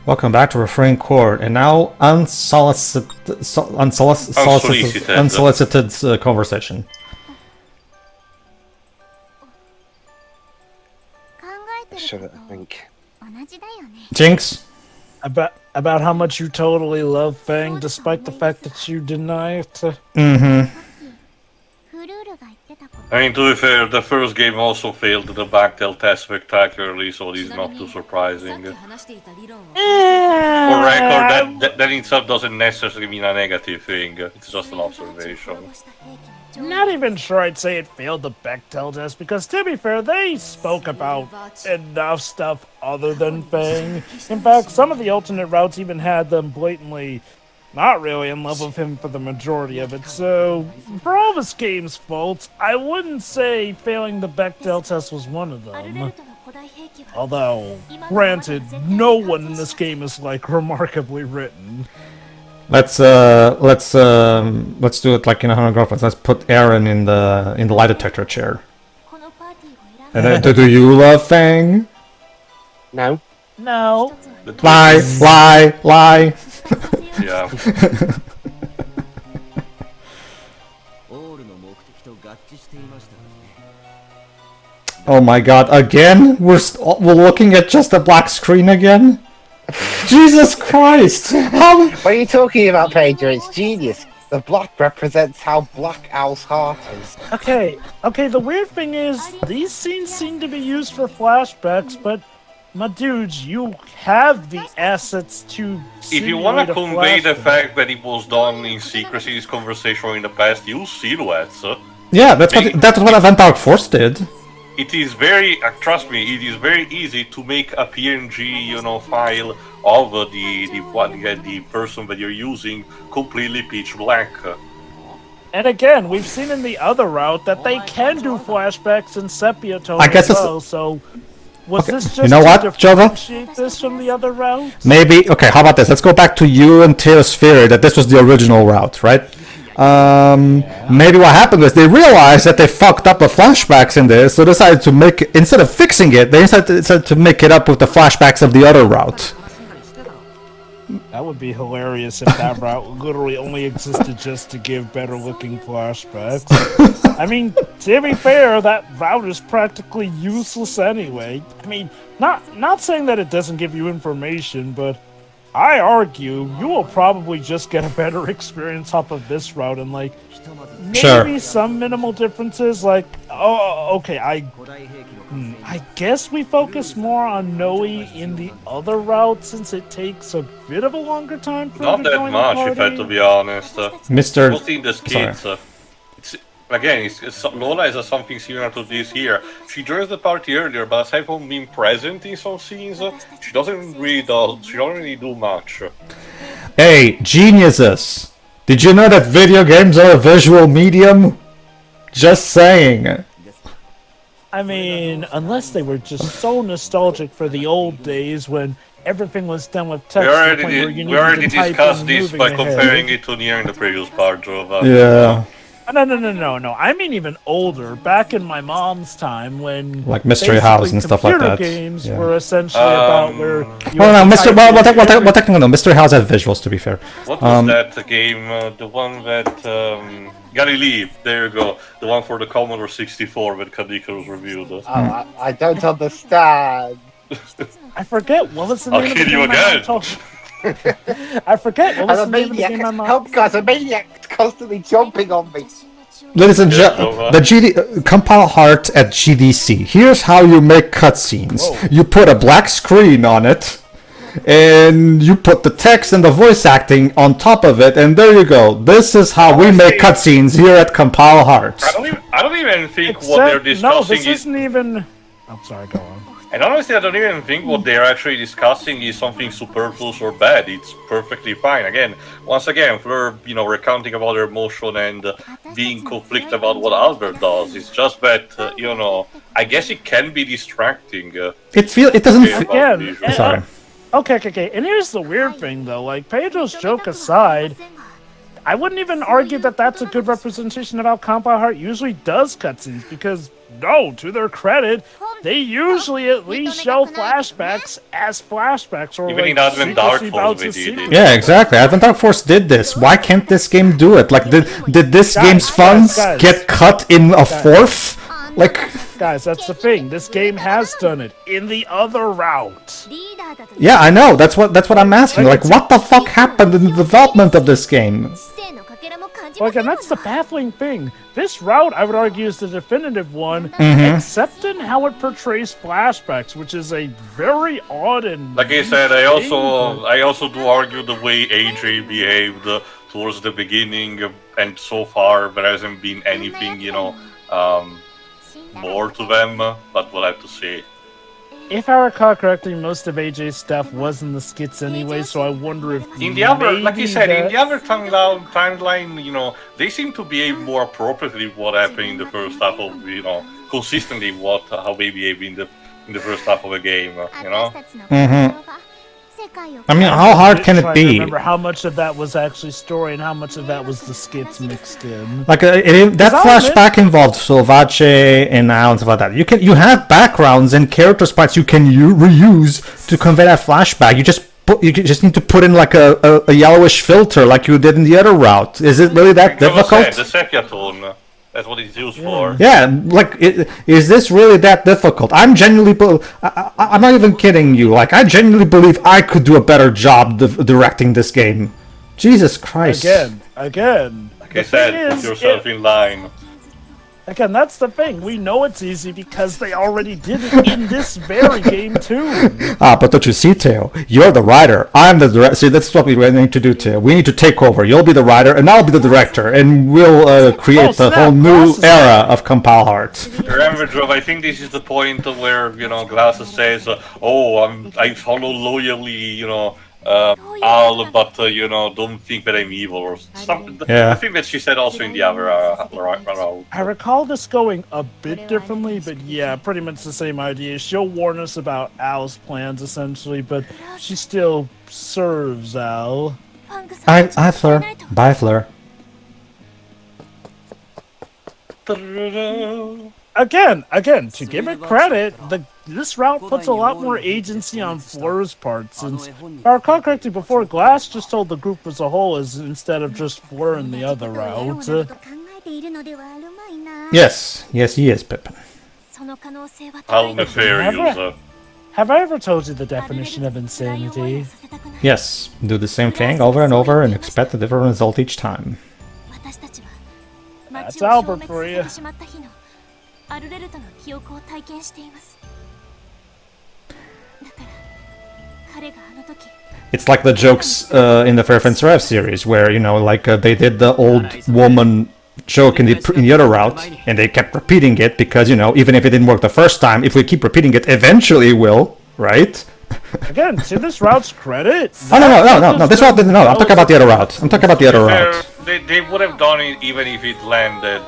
Welcome back to Refrain Chord, and now unsolicited conversation. Should I think? Jinx? About how much you totally love Fang, despite the fact that you deny it. Mm-hmm. I mean, to be fair, the first game also failed the backtail test spectacularly, so it is not too surprising. For record, that in itself doesn't necessarily mean a negative thing, it's just an observation. Not even sure I'd say it failed the Bechtel test, because to be fair, they spoke about enough stuff other than Fang. In fact, some of the alternate routes even had them blatantly not really in love with him for the majority of it, so for all this game's faults, I wouldn't say failing the Bechdel test was one of them. Although, granted, no one in this game is like remarkably written. Let's do it like in a holographics. Let's put Eryn in the lie detector chair. And then, do you love Fang? No. No. Lie. Yeah. Oh my god, again? We're looking at just a black screen again? Jesus Christ! How? What are you talking about, Pedro? It's genius. The black represents how Black Owl's heart is. Okay, the weird thing is, these scenes seem to be used for flashbacks, but my dudes, you have the assets to if you want to convey the fact that it was done in secrecy, this conversation in the past, use silhouettes. Yeah, that's what Avantark Force did. It is very, trust me, it is very easy to make a PNG, file of the person that you're using completely pitch black. And again, we've seen in the other route that they can do flashbacks in sepia tone as well, so was this just you know what, to Jova? differentiate this from the other routes? Maybe, okay, how about this? Let's go back to you and Teo's theory that this was the original route, right? Maybe what happened was they realized that they fucked up the flashbacks in this, so decided to make, instead of fixing it, they decided to make it up with the flashbacks of the other route. That would be hilarious if that route literally only existed just to give better looking flashbacks. I mean, to be fair, that route is practically useless anyway. I mean, not saying that it doesn't give you information, but I argue you will probably just get a better experience off of this route, and like maybe some minimal differences. Like, okay, I guess we focus more on Noe in the other route since it takes a bit of a longer time for Not that much, if I have to be honest. Mr. Mostly in the skits. Again, Lola is something similar to this here. She joins the party earlier, but aside from being present in some scenes, she doesn't really do much. Hey, geniuses! Did you know that video games are a visual medium? Just saying. I mean, unless they were just so nostalgic for the old days when everything was done with text. We already discussed this by comparing it to Nier in the previous part, Jova. Yeah. No. I mean even older. Back in my mom's time when like Mystery House and stuff like that. Games were essentially about where technically no. Mystery House had visuals, to be fair. What was that game? The one that Galilee. There you go. The one for the Commodore 64 that Kadika was reviewed. I don't understand. I forget what was the name I'll of kill the you game again. I forget what was the name of the game I'm on. Help, guys! A maniac's constantly jumping on me. Ladies and gentlemen, the Compile Heart at GDC. Here's how you make cutscenes. You put a black screen on it, and you put the text and the voice acting on top of it, and there you go. This is how we make cutscenes here at Compile Heart. I don't even think what they're discussing No, this isn't even. I'm sorry, go on. And honestly, I don't even think what they're actually discussing is something superfluous or bad. It's perfectly fine. Once again, we're recounting about their emotion and being conflicted about what Albert does. It's just that I guess it can be distracting. It doesn't. Again, sorry. Okay. And here's the weird thing, though. Like Pedro's joke aside, I wouldn't even argue that that's a good representation of how Compile Heart usually does cutscenes, because no, to their credit, they usually at least show flashbacks as flashbacks or Even like in Advent Dark secrecy Force bouts they as did it. secret- Yeah, exactly. Advent Dark Force did this. Why can't this game do it? Like, did this game's funds guys. get cut in a fourth? Like, Guys, that's the thing. This game has done it in the other route. yeah, I know. That's what I'm asking. Like, what the fuck happened in the development of this game? Well, again, that's the baffling thing. This route, I would argue, is the definitive one, except in how it portrays flashbacks, which is a very odd and... Like I said, I also do argue the way AJ behaved towards the beginning, and so far there hasn't been anything, more to them, but we'll have to see. If I recall correctly, most of AJ's stuff was in the skits anyway, so I wonder if In the other, like you said, in the that- other timeline, they seem to behave more appropriately what happened in the first half of, consistently how they behave in the first half of a game, I mean, how hard can it Trying to be? remember how much of that was actually story and how much of that was the skits mixed in. Like that I'll flashback involved Solvace and stuff like that. You have backgrounds and character sprites you can reuse to convey that flashback. You just need to put in like a yellowish filter like you did in the other route. Is it really that difficult? The sepia tone, that's what it's used for. Yeah, like, is this really that difficult? I'm genuinely, I'm not even kidding you. Like, I genuinely believe I could do a better job directing this game. Jesus Christ. Again. Like I said, put yourself in line. Again, that's the thing. We know it's easy because they already did it in this very game too. But don't you see, Teo? You're the writer. I'm the director. See, that's what we need to do, Teo. We need to take over. You'll be the writer, and I'll be the director, and we'll create a whole new era of Compile Heart. Remember, Joe, I think this is the point where, Glace says, I follow loyally, Al, but, don't think that I'm evil or something. Yeah. I think that she said also in the other route. I recall this going a bit differently, but yeah, pretty much the same idea. She'll warn us about Al's plans, essentially, but she still serves Al. Hi, Fleur. Bye, Fleur. Again, to give it credit, this route puts a lot more agency on Fleur's part, since, if I recall correctly, before Glace just told the group as a whole as instead of just Fleur in the other route. Yes, he is, Pippin. How nefarious. Have I ever told you the definition of insanity? Yes, do the same thing over and over and expect a different result each time. That's Albert for you. It's like the jokes in the Refrain Chord series, where they did the old woman joke in the other route, and they kept repeating it because even if it didn't work the first time, if we keep repeating it, eventually it will, right? Again, to this route's credit. Oh no! This route didn't. No, I'm talking about the other route. They would have done it even if it landed.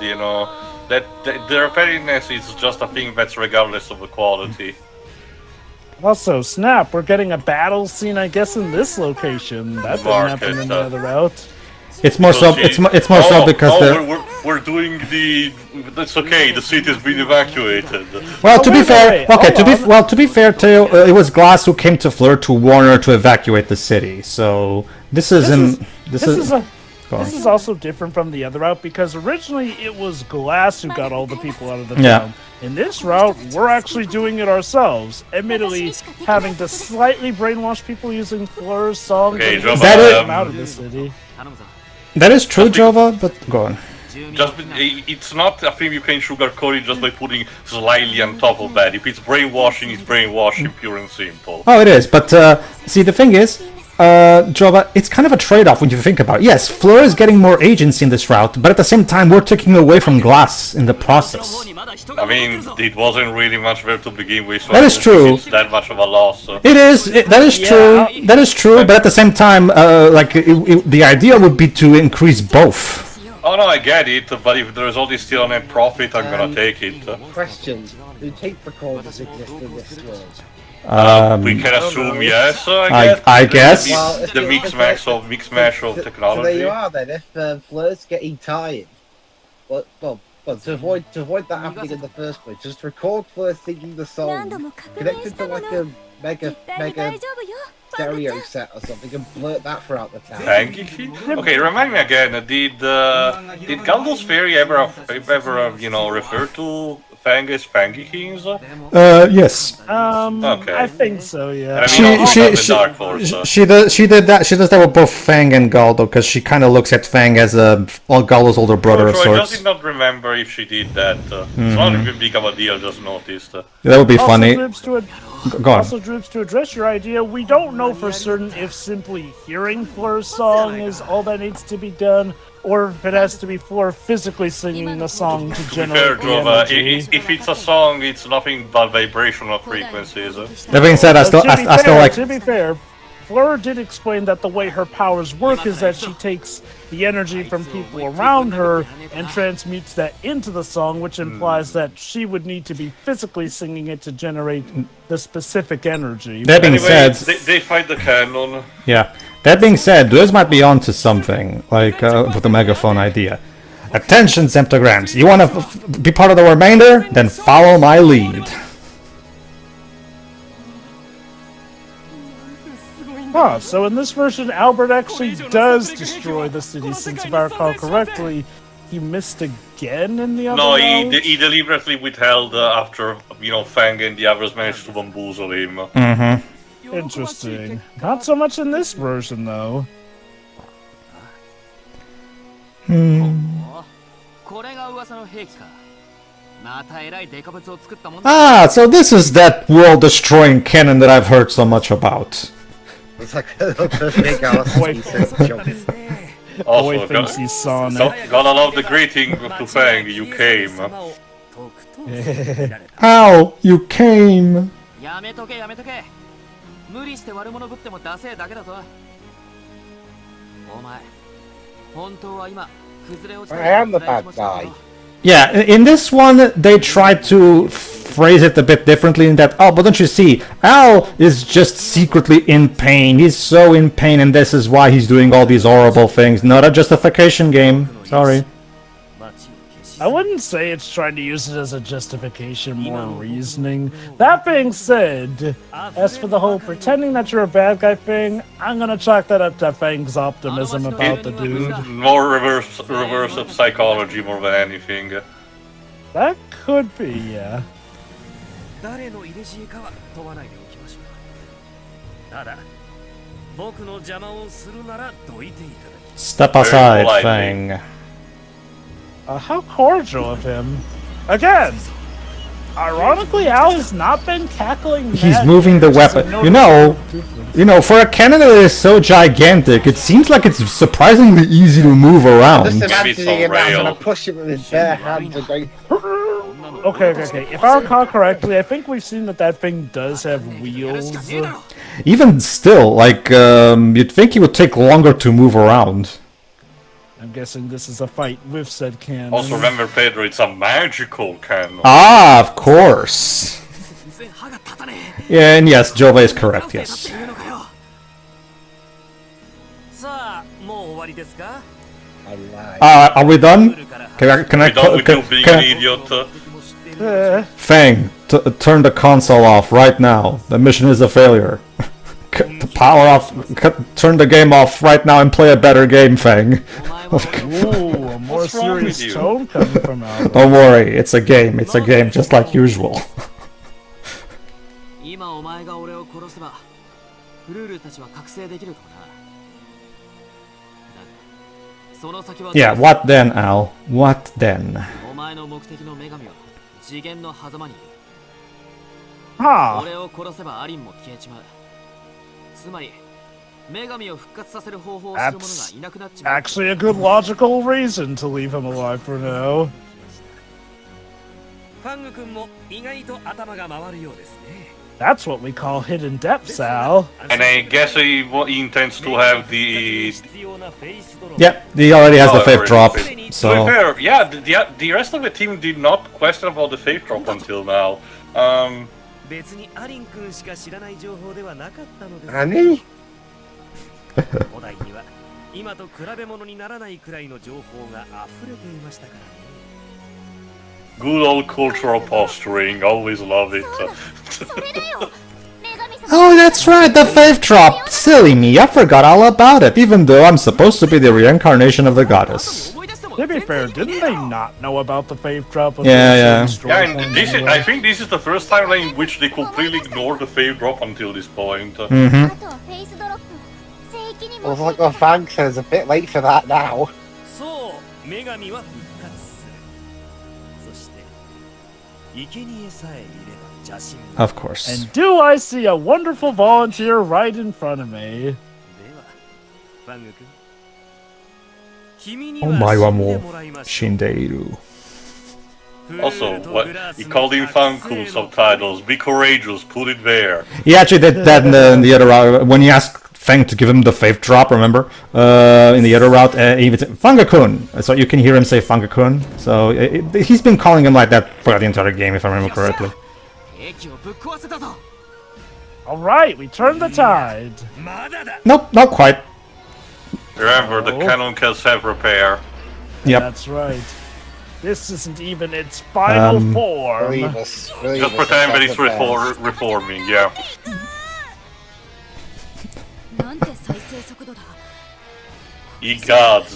That the repetitiveness is just a thing that's regardless of the quality. Also, snap, we're getting a battle scene, I guess, in this location. That didn't happen in the other route. It's more so. It's more so because we're doing the. That's okay. The city's been evacuated. Well, to be fair, to be fair, Teo, it was Glace who came to Fleur to warn her to evacuate the city. So this is also different from the other route because originally it was Glace who got all the people out of the town. In this route, we're actually doing it ourselves. Admittedly, having to slightly brainwash people using Fleur's song Okay, to get them out of the city. That is true, Jova, but go on. It's not a thing you can sugarcoat it just by putting slightly on top of that. If it's brainwashing, it's brainwashing, pure and simple. Oh, it is, but see, the thing is, Jova, it's kind of a trade-off when you think about it. Yes, Fleur is getting more agency in this route, but at the same time, we're taking away from Glace in the process. I mean, it wasn't really much there to begin with, so that is true. It's that much of a loss. It is. That is true. That is true. But at the same time, the idea would be to increase both. Oh no, I get it. But if there's only still a net profit, I'm gonna take it. Question: do tape recorders exist in this world? We can assume yes. I guess. Well, The mix mash of technology. So there you are then. If Fleur's getting tired, well, But to avoid that happening in the first place, just record first singing the song, connect it to like a mega stereo set or something, and blurt that throughout the town. Okay, remind me again. Did Galdal's Fairy ever refer to Fang as Fangy Kings? Yes. Okay. I think so, yeah. I mean, She did that. She does that with both Fang and Galdo because she kind of looks at Fang as Galdo's older brother of I sorts. just did not remember if she did that. It's not even big of a deal. Just noticed. That would be funny. Go on. Also, Droops, to address your idea, we don't know for certain if simply hearing Flor's song is all that needs to be done, or if it has to be Flor physically singing the song to generate the energy. If it's a song, it's nothing but vibrational frequencies. That being said, I still like. To be fair, Fleur did explain that the way her powers work is that she takes the energy from people around her and transmutes that into the song, which implies that she would need to be physically singing it to generate the specific energy. That being said, they fight the canon. Yeah. That being said, Liz might be onto something, like with the megaphone idea. Attention, Zemptograms. You want to be part of the remainder? Then follow my lead. Huh, so in this version, Albert actually does destroy the city, since if I recall correctly, he missed again in the other No, round? he deliberately withheld after, Fang and the others managed to bamboozle him. Mm-hmm. Interesting. Not so much in this version, though. Ah, so this is that world-destroying cannon that I've heard so much about. It's like a big Boy thinks he's Sonic. Gotta love the greeting to Fang, you came. Ow, you came. I am the bad guy. Yeah, in this one, they tried to phrase it a bit differently in that, oh, but don't you see, Al is just secretly in pain. He's so in pain, and this is why he's doing all these horrible things. Not a justification game. Sorry. I wouldn't say it's trying to use it as a justification, more reasoning. That being said, as for the whole pretending that you're a bad guy thing, I'm gonna chalk that up to Fang's optimism about the dude. More reverse of psychology more than anything. That could be, yeah. Step aside, Fang. How cordial of him. Again, ironically, Al has not been cackling. He's moving the weapon. You know, for a cannon that is so gigantic, it seems like it's surprisingly easy to move around. Just imagining him now gonna push him with his bare hands and going. Okay. If I recall correctly, I think we've seen that thing does have wheels. Even still, like, you'd think he would take longer to move around. I'm guessing this is a fight with said cannon. Also remember, Pedro, it's a magical cannon. Ah, of course. Yeah, and yes, Jova is correct, yes. Are we done? Can I being an idiot? Fang, turn the console off right now. The mission is a failure. Power off. Turn the game off right now and play a better game, Fang. Ooh, a more serious tone coming from Albert. Don't worry, it's a game. It's a game just like usual. Yeah, what then, Al? What then? Huh. That's actually a good logical reason to leave him alive for now. That's what we call hidden depths, Al. And I guess he intends to have the... Yeah, he already has the fifth drop, so... To be fair, yeah, the rest of the team did not question about the fifth drop until now. Annie? Good old cultural posturing, always love it. Oh, that's right, the faith drop! Silly me, I forgot all about it, even though I'm supposed to be the reincarnation of the goddess. To be fair, didn't they not know about the faith drop? Yeah. Yeah, and this is, I think this is the first time in which they completely ignored the faith drop until this point. Mm-hmm. Well, like the Fang says, a bit late for that now. Of course. And do I see a wonderful volunteer right in front of me? Omae mo shindeiru. Also, what he called in Fanku subtitles, be courageous, put it there. He actually did that in the other route. When he asked Fang to give him the faith drop, remember? In the other route, he would say, Fangakun! So you can hear him say Fangakun. So he's been calling him like that for the entire game, if I remember correctly. Alright, we turned the tide. Nope, not quite. Remember, the cannon can self-repair. Yep. That's right. This isn't even its final form. Just pretend that it's reforming, yeah. Ye gods.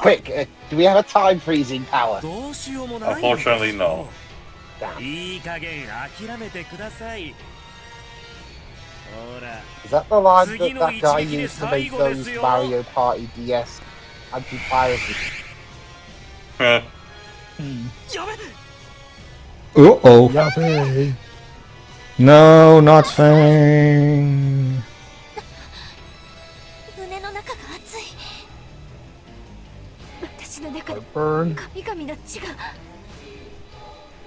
Quick, do we have a time freezing power? Unfortunately, no. Is that the line that guy used to make those Mario Party DS anti-piracy? Uh-oh. No, not Fang. Burn.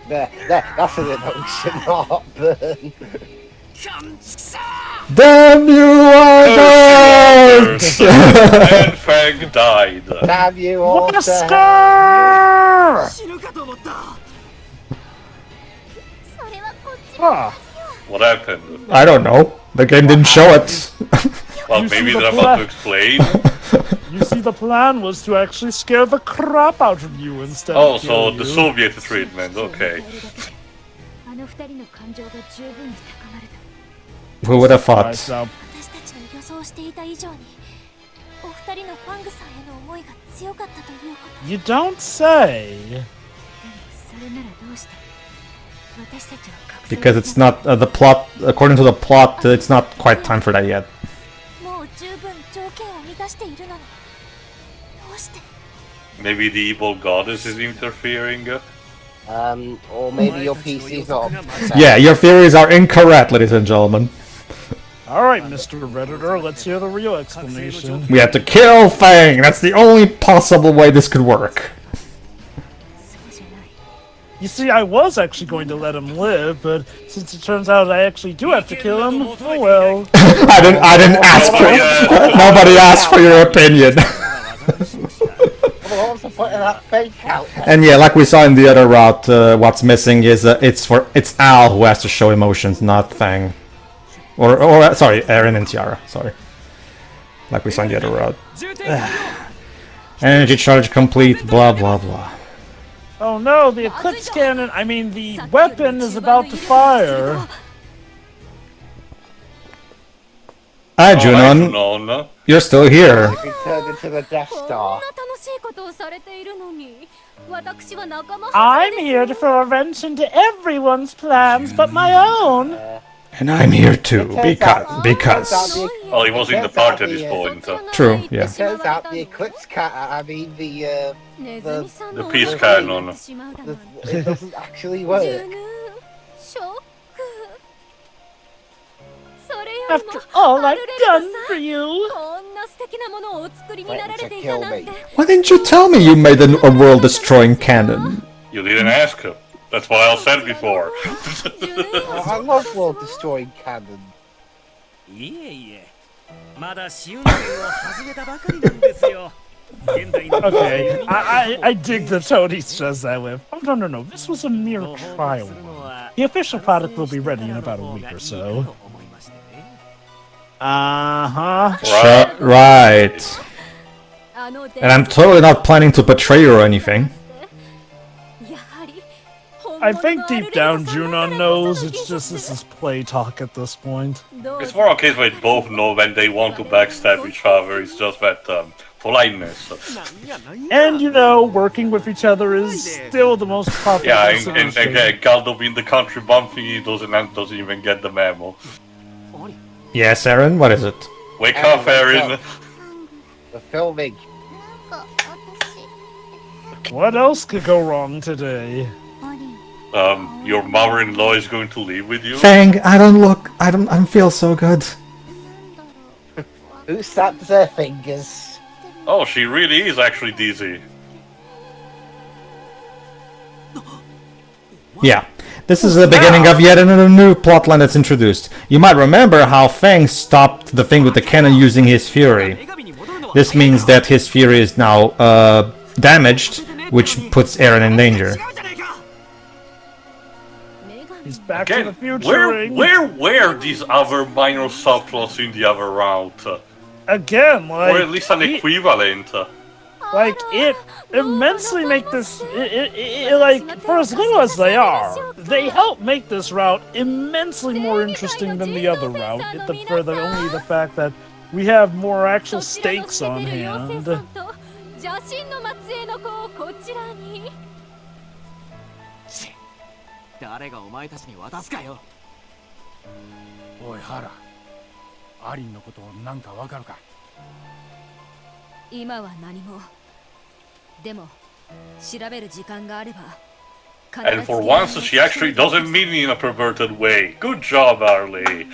There, that's an emotion, not burn. Damn you, Arnold! And Fang died. Damn you all to What happened? I don't know. The game didn't show it. Well, maybe they're about to explain. You see, the plan was to actually scare the crap out of you instead Oh, of so kill the you. Soviet treatment, okay. Who would have Alright, thought? so you don't say. Because it's not the plot. According to the plot, it's not quite time for that yet. Maybe the evil goddess is interfering. or maybe your PC's not. Yeah, your theories are incorrect, ladies and gentlemen. Alright, Mr. Redditor, let's hear the real explanation. We have to kill Fang. That's the only possible way this could work. You see, I was actually going to let him live, but since it turns out I actually do have to kill him, oh well. I didn't ask for it. Nobody asked for your opinion. What was the point of that fake out? And yeah, like we saw in the other route, what's missing is it's Al who has to show emotions, not Fang. Or sorry, Eryn and Tiara. Sorry. Like we saw in the other route. Energy charge complete. Blah blah blah. Oh no, the Eclipse Cannon, I mean the weapon is about to fire. Hi Junon, No. you're still here. We turned into the Death Star. I'm here to throw a wrench into everyone's plans but my own. And I'm here too, because. Oh, he was in the party at this point. True, yeah. It turns out the Eclipse the peace cannon. it doesn't actually work. After all I've done for you. Threatened to kill me. Why didn't you tell me you made a world-destroying cannon? You didn't ask her. That's why I said before. Oh, I love world destroying cannon. Okay, I dig the tone he says that with. Oh, no, this was a mere trial run. The official product will be ready in about a week or so. Right. And I'm totally not planning to betray you or anything. I think deep down Junon knows, it's just this is play talk at this point. It's more a case where they both know when they want to backstab each other, it's just that politeness. And you know, working with each other is still the most popular. Yeah, and again, Galdo being the country bumping, he doesn't even get the memo. Yes, Eryn, what is it? Wake up, Eryn! The filming. What else could go wrong today? Your mother-in-law is going to live with you? Fang, I don't feel so good. Who snapped their fingers? Oh, she really is actually dizzy. Yeah, this is the beginning of yet another new plotline that's introduced. You might remember how Fang stopped the thing with the cannon using his fury. This means that his fury is now damaged, which puts Eryn in danger. He's back Again, to the future. where were these other minor subplots in the other route? Again, like, or at least an equivalent. Like, it immensely make this, like, for as little as they are, they help make this route immensely more interesting than the other route, only the fact that we have more actual stakes on hand. 誰がお前たちに渡すかよ。おいハラ、アリンのことなんかわかるか。今は何も。でも調べる時間があれば。And for once, she actually doesn't mean it in a perverted way. Good job, Arlie.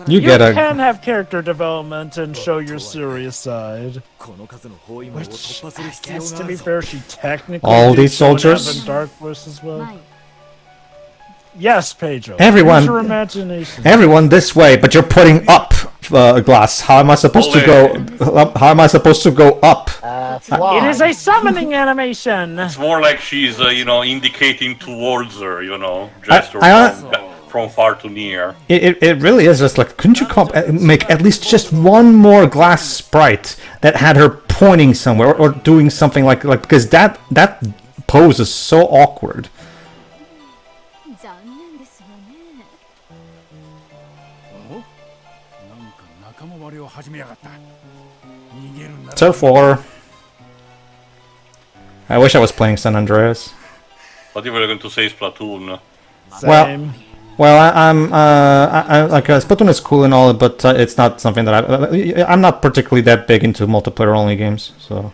You can have character development and show your serious side. Which, I guess, to be fair, she technically all these soldiers. Dark Force as well. Yes, Pedro. Everyone, use your imagination. Everyone this way, but you're putting up Glace. How am I supposed to go? How am I supposed to go up? It is a summoning animation. It's more like she's, indicating towards her, gesture from far to near. It really is just like, couldn't you make at least just one more Glace sprite that had her pointing somewhere or doing something like because that pose is so awkward. So far, I wish I was playing San Andreas. What you were going to say is Splatoon. Same. Well, I'm like Splatoon is cool and all, but it's not something that I'm not particularly that big into multiplayer only games. So.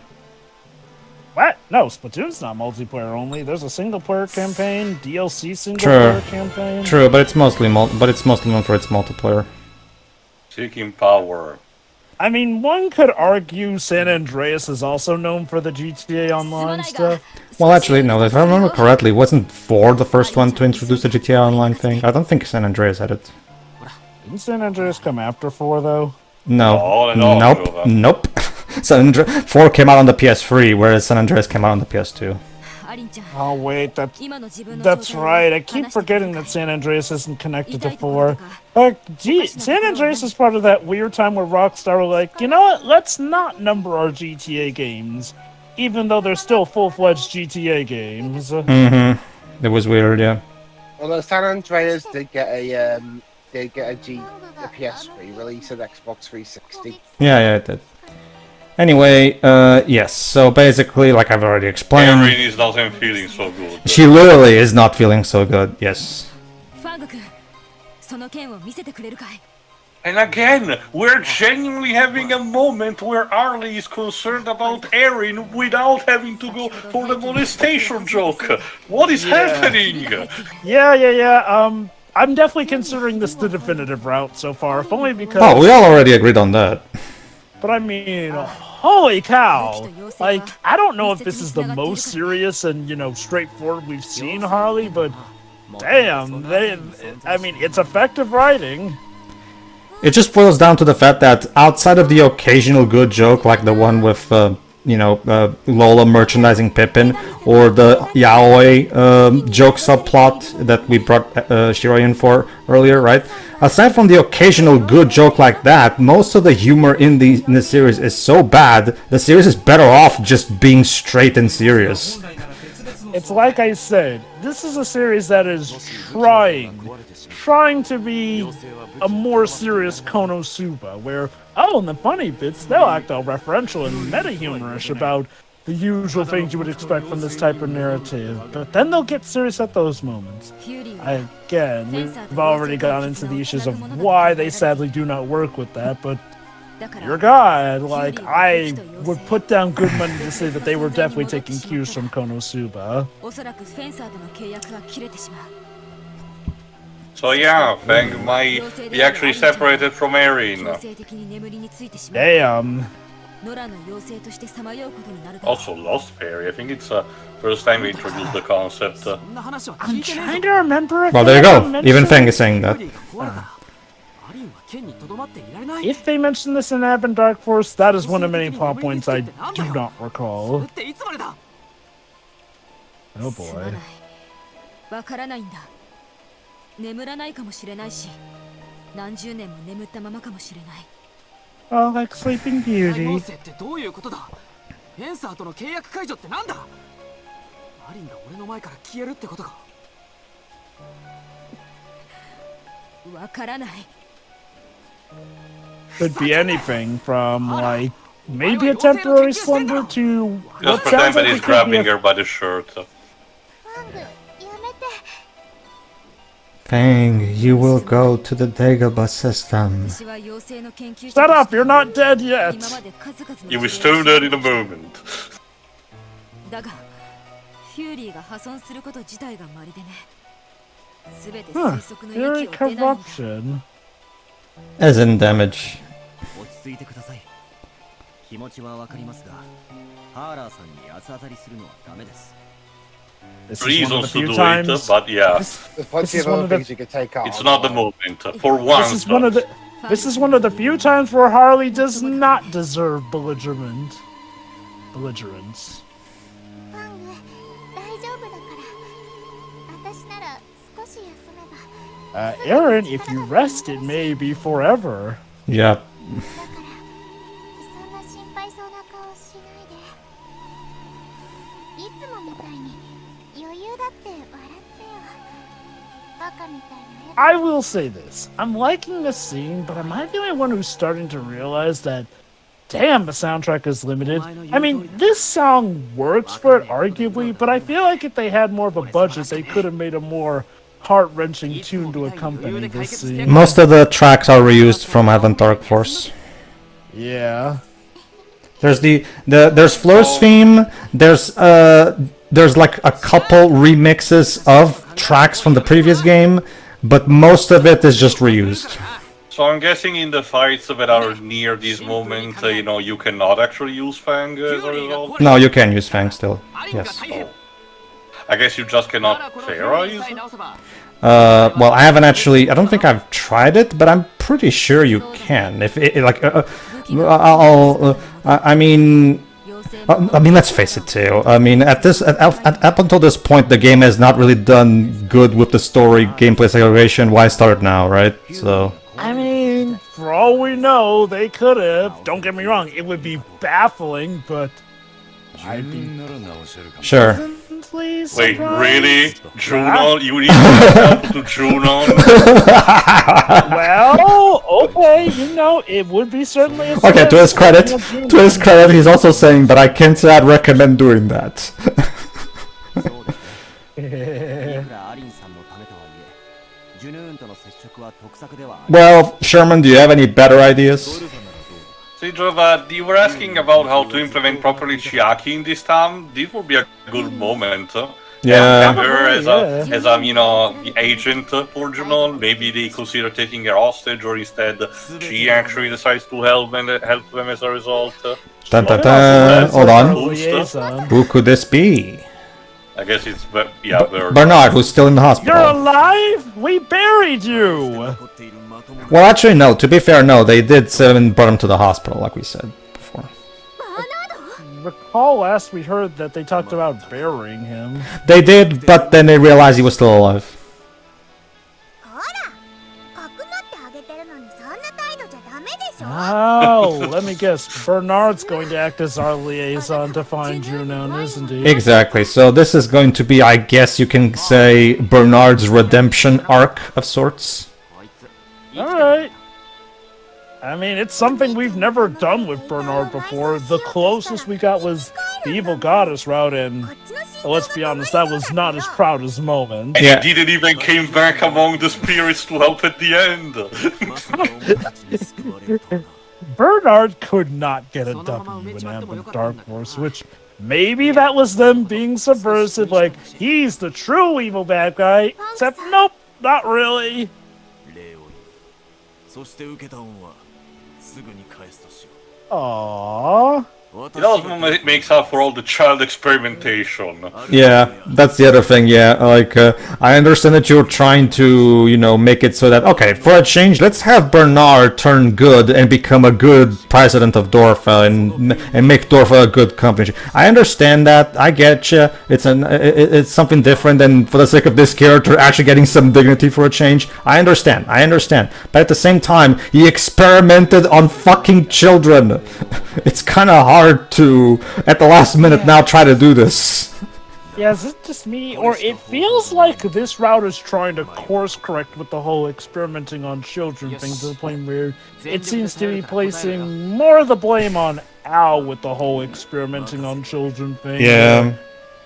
What? No, Splatoon's not multiplayer only. There's a single player campaign, DLC single player campaign. True, but it's mostly known for its multiplayer. Seeking power. I mean, one could argue San Andreas is also known for the GTA Online stuff. Well, actually, no. If I remember correctly, wasn't 4 the first one to introduce the GTA Online thing? I don't think San Andreas had it. Didn't San Andreas come after 4, though? No. Nope. 4 came out on the PS3, whereas San Andreas came out on the PS2. Oh wait, that's right. I keep forgetting that San Andreas isn't connected to 4. San Andreas is part of that weird time where Rockstar were like, you know what? Let's not number our GTA games, even though they're still full-fledged GTA games. Mm-hmm. It was weird, yeah. Although San Andreas did get a PS3 release at Xbox 360. Yeah, it did. Anyway, yes, so basically, like I've already explained... Eryn is not feeling so good. She literally is not feeling so good, yes. And again, we're genuinely having a moment where Arlie is concerned about Eryn without having to go for the molestation joke. What is happening? Yeah. I'm definitely considering this the definitive route so far, if only because... Oh, we all already agreed on that. But I mean, holy cow! Like, I don't know if this is the most serious and, straightforward we've seen Harley, but damn, it's effective writing. It just boils down to the fact that outside of the occasional good joke, like the one with Lola merchandising Pippin, or the yaoi joke subplot that we brought Shiro in for earlier, right? Aside from the occasional good joke like that, most of the humor in the series is so bad, the series is better off just being straight and serious. It's like I said, this is a series that is trying to be a more serious Konosuba, where, in the funny bits, they'll act all referential and meta-humorous about the usual things you would expect from this type of narrative, but then they'll get serious at those moments. Again, we've already gone into the issues of why they sadly do not work with that, but your God, like, I would put down good money to say that they were definitely taking cues from Konosuba. So yeah, Fang might be actually separated from Eryn. Damn. Also Lost Fairy, I think it's the first time we introduced the concept. I'm trying to remember if Well, there you go. Even Fang is saying that. If they mention this in Advent Dark Force, that is one of many plot points I do not recall. Oh boy. Oh, like Sleeping Beauty. Could be anything from, like, maybe a temporary slumber to... Just pretend that he's grabbing her by the shirt. Fang, you will go to the Dagobah system. Shut up, you're not dead yet! You will stone that in a moment. Huh, very corruption. As in damage. Reasons to do it, but yeah. There's plenty of other things you could take out. It's not the moment. For once. This is one of the few times where Harley does not deserve belligerence. Eryn, if you rest, it may be forever. Yep. I will say this. I'm liking this scene, but am I the only one who's starting to realize that, damn, the soundtrack is limited? I mean, this song works for it, arguably, but I feel like if they had more of a budget, they could have made a more heart-wrenching tune to accompany this scene. Most of the tracks are reused from Advent Dark Force. Yeah. There's there's Fleur's theme. There's like a couple remixes of tracks from the previous game, but most of it is just reused. So I'm guessing in the fights that are near this moment, you cannot actually use Fang as a result? No, you can use Fang still. Yes. Oh. I guess you just cannot Pharaohs? Well, I haven't actually. I don't think I've tried it, but I'm pretty sure you can. If it, like, I mean, let's face it too. I mean, up until this point, the game has not really done good with the story gameplay segregation. Why start now, right? So. I mean, for all we know, they could have. Don't get me wrong; it would be baffling, but I'd be sure. Please, wait, surprise. Really? Junon? You need help to Junon? Well, okay, it would be certainly a okay, to his credit, he's also saying, but I can't say I'd recommend doing that. Well, Sherman, do you have any better ideas? Sidrova, you were asking about how to implement properly Chiaki in this town. This would be a good moment. Yeah. Her as the agent for Junon. Maybe they consider taking her hostage, or instead she actually decides to help them as a result. Dun, dun, dun. Hold on. Who could this be? I guess it's Bernard. Bernard, who's still in the hospital. You're alive? We buried you! Well, actually, no. To be fair, no. They did brought him to the hospital, like we said before. recall last we heard that they talked about burying him. They did, but then they realized he was still alive. Oh, let me guess. Bernard's going to act as our liaison to find Junon, isn't he? Exactly. So this is going to be, I guess you can say, Bernard's redemption arc of sorts. Alright. I mean, it's something we've never done with Bernard before. The closest we got was the evil goddess route, and let's be honest, that was not his proudest moment. And he didn't even came back among the spirits to help at the end. Bernard could not get a W in Ambit Dark Horse, which maybe that was them being subversive, like, he's the true evil bad guy, except nope, not really. Aww. It also makes up for all the child experimentation. Yeah, that's the other thing, yeah. Like, I understand that you're trying to, you know, make it so that, okay, for a change, let's have Bernard turn good and become a good president of Dorfa and make Dorfa a good company. I understand that, I get you. It's something different than, for the sake of this character, actually getting some dignity for a change. I understand. But at the same time, he experimented on fucking children. It's kind of hard to, at the last minute, now try to do this. Yeah, is it just me? Or it feels like this route is trying to course correct with the whole experimenting on children thing to the point where it seems to be placing more of the blame on Al with the whole experimenting on children thing. Yeah.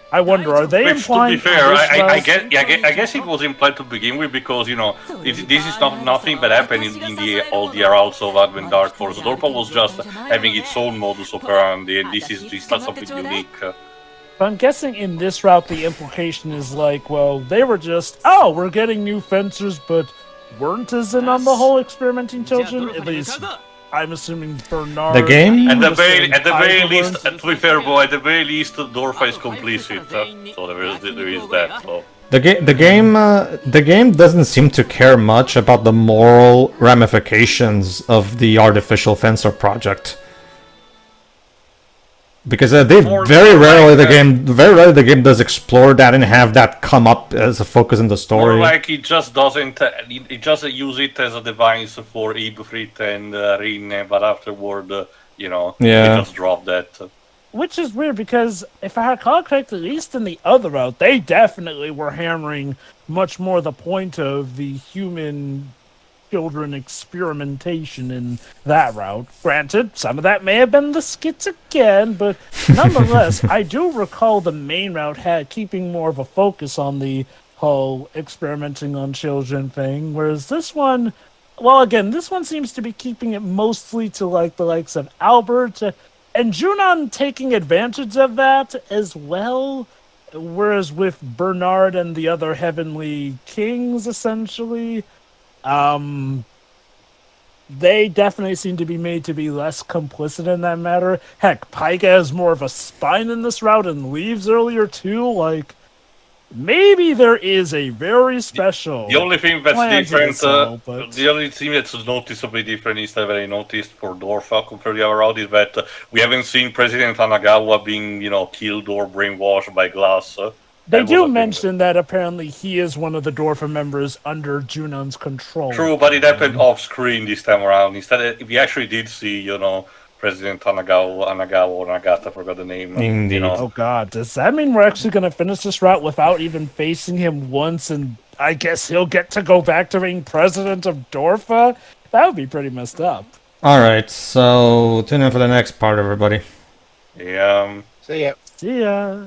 I wonder, are they Which, implying... to be fair, I guess it was implied to begin with because, you know, this is not nothing that happened in the all the routes of Advent Dark Force. Dorpa was just having its own modus operandi, and this is not something unique. I'm guessing in this route the implication is like, well, they were just, oh, we're getting new fencers, but weren't as in on the whole experimenting children. At least, I'm assuming Bernard... The game? At the very least, to be fair, boy, at the very least, Dorfa is complicit, so there is that. So. The game doesn't seem to care much about the moral ramifications of the artificial fencer project. Because very rarely the game does explore that and have that come up as a focus in the story. More like it just doesn't. It just use it as a device for Ibfrit and Eryn, but afterward, you know, they just drop that. Which is weird because if I recall correctly, at least in the other route, they definitely were hammering much more the point of the human children experimentation in that route. Granted, some of that may have been the skits again, but nonetheless, I do recall the main route keeping more of a focus on the whole experimenting on children thing, whereas this one, well, again, this one seems to be keeping it mostly to like the likes of Albert and Junon taking advantage of that as well. Whereas with Bernard and the other heavenly kings, essentially, they definitely seem to be made to be less complicit in that matter. Heck, Pika has more of a spine in this route and leaves earlier too. Like, maybe there is a very special. The only thing that's different, the only thing that's noticeably different is that I noticed for Dorfa compared to the other route is that we haven't seen President Hanagawa being, you know, killed or brainwashed by Glace. They do mention that apparently he is one of the Dorfa members under Junon's control. True, but it happened off screen this time around. Instead, we actually did see, you know, President Hanagawa or Nagata, I forgot the name. Indeed. You know. Oh god, does that mean we're actually going to finish this route without even facing him once, and I guess he'll get to go back to being president of Dorfa? That would be pretty messed up. Alright, so tune in for the next part, everybody. Yeah. See ya. See ya.